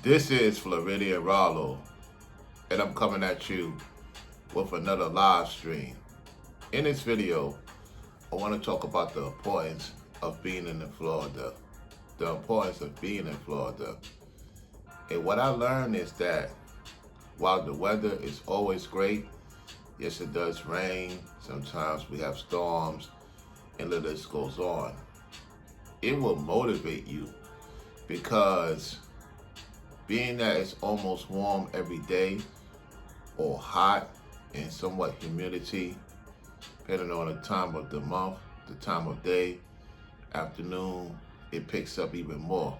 This is Floridian Rollo, and I'm coming at you with another live stream. In this video, I want to talk about the importance of being in Florida. The importance of being in Florida. And what I learned is that while the weather is always great, yes, it does rain, sometimes we have storms, and the list goes on. It will motivate you because being that it's almost warm every day or hot and somewhat humidity, depending on the time of the month, the time of day, afternoon, it picks up even more.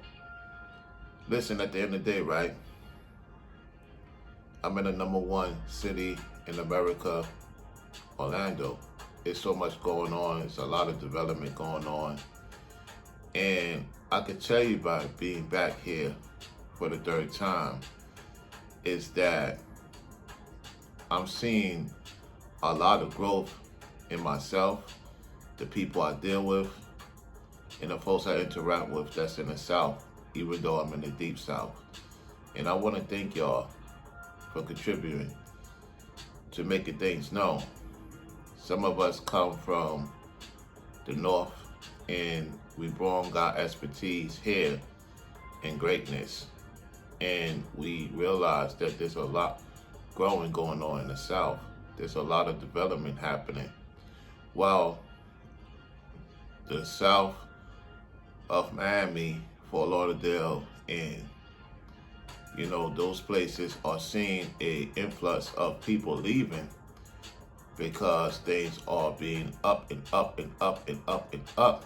Listen, at the end of the day, right? I'm in the number one city in America, Orlando. There's so much going on. There's a lot of development going on. And I can tell you by being back here for the third time is that I'm seeing a lot of growth in myself, the people I deal with, and the folks I interact with that's in the South, even though I'm in the deep South. And I want to thank y'all for contributing to making things known. Some of us come from the North and we brought our expertise here in greatness. And we realize that there's a lot growing going on in the South. There's a lot of development happening. While the South of Miami, Fort Lauderdale, and those places are seeing an influx of people leaving because things are being up and up and up and up and up.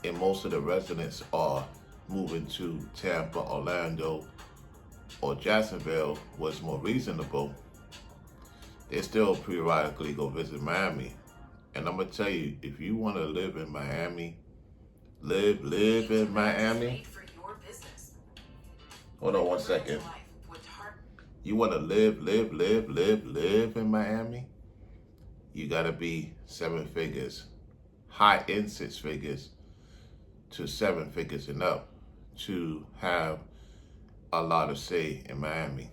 And most of the residents are moving to Tampa, Orlando, or Jacksonville was more reasonable. They still periodically go visit Miami. And I'm gonna tell you, if you wanna live in Miami, live in Miami. Hold on one second. You wanna live in Miami? You gotta be 7 figures, high end 6 figures to 7 figures and up to have a lot of say in Miami.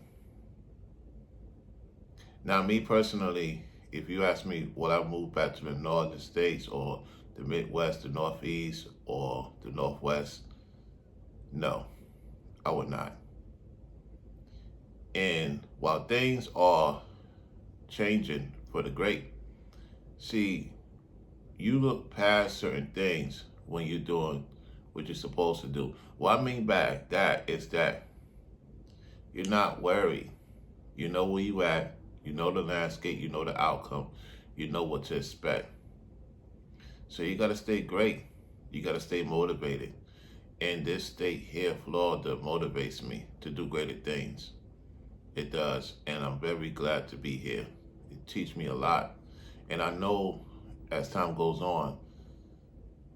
Now, me personally, if you ask me, would I move back to the northern states or the Midwest, the Northeast, or the Northwest? No, I would not. And while things are changing for the great, see, you look past certain things when you're doing what you're supposed to do. What I mean by that is that you're not worried. You know where you at. You know the landscape. You know the outcome. You know what to expect. So you got to stay great. You got to stay motivated. And this state here, Florida, motivates me to do greater things. It does. And I'm very glad to be here. It teaches me a lot. And I know as time goes on,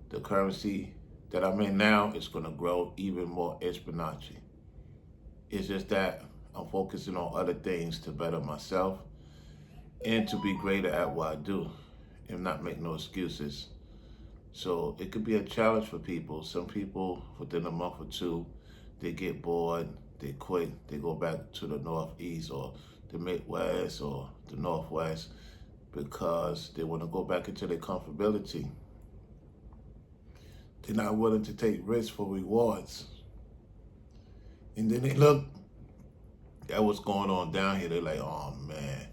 the currency that I'm in now is going to grow even more exponentially. It's just that I'm focusing on other things to better myself and to be greater at what I do and not make no excuses. So it could be a challenge for people. Some people, within a month or two, they get bored, they quit, they go back to the Northeast or the Midwest or the Northwest because they want to go back into their comfortability. They're not willing to take risks for rewards. And then they look at what's going on down here. They're like, oh man,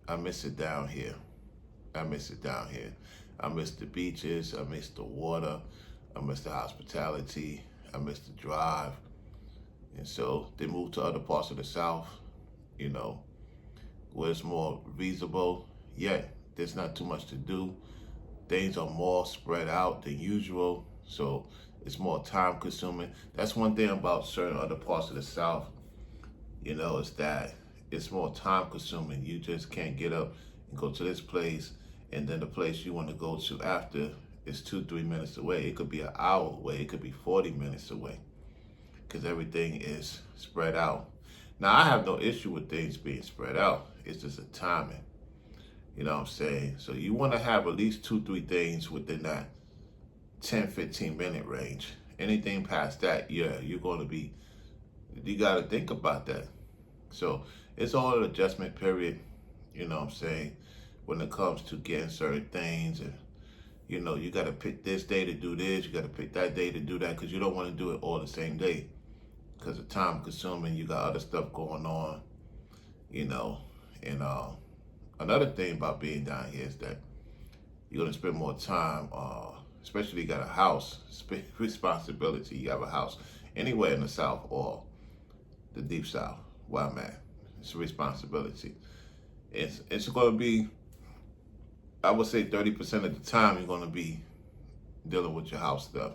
I miss it down here. I miss it down here. I miss the beaches. I miss the water. I miss the hospitality. I miss the drive. And so they move to other parts of the South, where it's more reasonable, yet there's not too much to do. Things are more spread out than usual, so it's more time consuming. That's one thing about certain other parts of the South, is that it's more time consuming. You just can't get up and go to this place, and then the place you want to go to after is 2-3 minutes away. It could be an hour away. It could be 40 minutes away because everything is spread out. Now, I have no issue with things being spread out. It's just a timing. You know what I'm saying? So you want to have at least 2-3 things within that 10-15 minute range. Anything past that, yeah, you're going to be, you got to think about that. So it's all an adjustment period, you know what I'm saying, when it comes to getting certain things. And, you know, you got to pick this day to do this, you got to pick that day to do that, because you don't want to do it all the same day, because of time consuming. You got other stuff going on, you know. And another thing about being down here is that you're going to spend more time, especially you got a house, responsibility. You have a house anywhere in the South or the Deep South, where I'm at. It's a responsibility. It's going to be, I would say 30% of the time you're going to be dealing with your house stuff,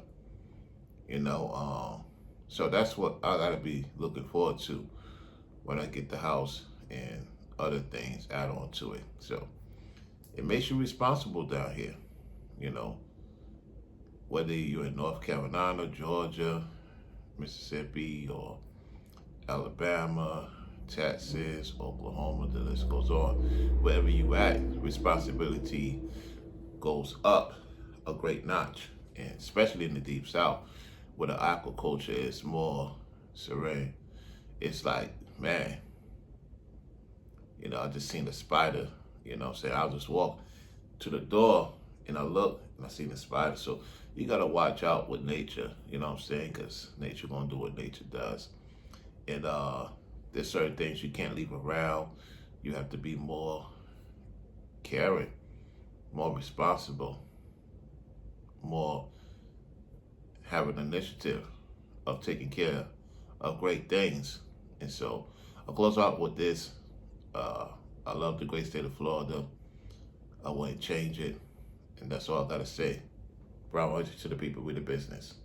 you know. So that's what I got to be looking forward to when I get the house and other things add on to it. So it makes you responsible down here, you know, whether you're in North Carolina, Georgia, Mississippi, or Alabama, Texas, Oklahoma, the list goes on. Wherever you at, responsibility goes up a great notch, and especially in the Deep South, where the aquaculture is more serene. It's like, man, you know, I just seen a spider, you know what I'm saying? I'll just walk to the door and I look and I seen a spider. So you gotta watch out with nature, you know what I'm saying? Because nature gonna do what nature does. And there's certain things you can't leave around. You have to be more caring, more responsible, more have an initiative of taking care of great things. And so I'll close out with this. I love the great state of Florida. I wouldn't change it. And that's all I gotta say. Brown Orange to the people with the business.